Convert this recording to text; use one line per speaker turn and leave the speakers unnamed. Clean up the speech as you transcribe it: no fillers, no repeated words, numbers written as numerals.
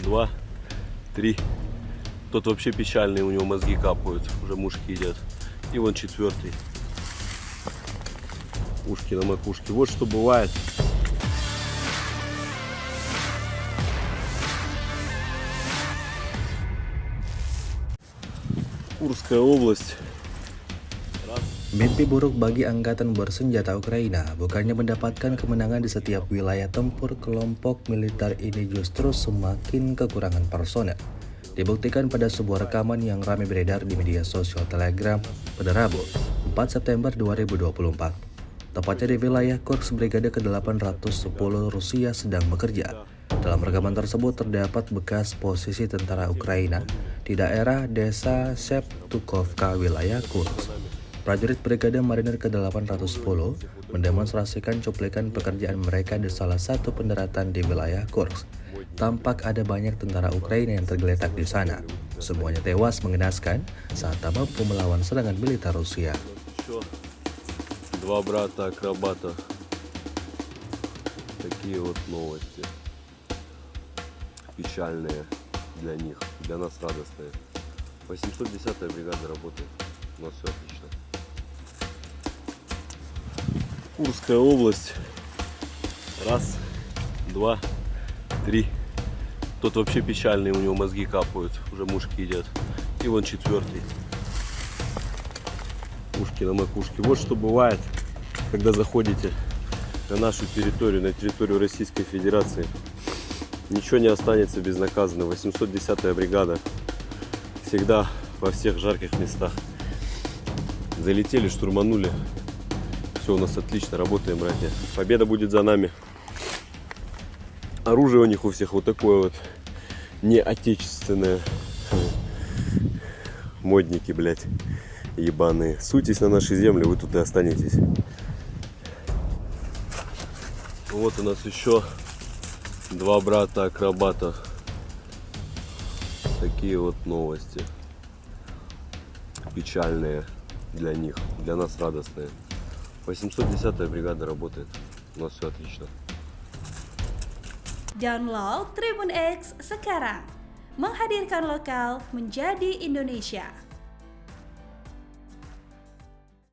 2, 3. Тот вообще печальный, у него мозги капают, уже мушки едят. И вон четвертый. Ушки на макушке. Вот что бывает. Курская область.
Mimpi buruk bagi angkatan bersenjata Ukraina bukannya mendapatkan kemenangan di setiap wilayah tempur kelompok militer ini justru semakin kekurangan personel. Dibuktikan pada sebuah rekaman yang ramai beredar di media sosial Telegram pada Rabu, 4 September 2024. Tepatnya di wilayah Kursk Brigade ke-810 Rusia sedang bekerja. Dalam rekaman tersebut terdapat bekas posisi tentara Ukraina di daerah desa Shevtukovka, wilayah Kursk. Prajurit Brigade Marinir ke-810 mendemonstrasikan cuplikan pekerjaan mereka di salah satu pendaratan di wilayah Kursk. Tampak ada banyak tentara Ukraina yang tergeletak di sana. Semuanya tewas mengenaskan saat tak mampu melawan serangan militer Rusia.
Два брата-акробата. Такие вот новости. Печальные для них, для нас радостные. 810-я бригада работает. У нас все отлично. Курская область. Раз, два, три. Тот вообще печальный, у него мозги капают, уже мушки едят. И вон четвертый. Ушки на макушке. Вот что бывает, когда заходите на нашу территорию, на территорию Российской Федерации. Ничего не останется безнаказанно. 810-я бригада всегда во всех жарких местах. Залетели, штурманули. Все у нас отлично, работаем, братья. Победа будет за нами. Оружие у них у всех вот такое вот не отечественное. Модники, блядь, ебаные. Суйтесь на нашей земле, вы тут и останетесь. Вот у нас еще два брата-акробата. Такие вот новости. Печальные для них, для нас радостные. 810-я бригада работает. У нас все отлично.
Download Tribun X sekarang. Menghadirkan lokal menjadi Indonesia.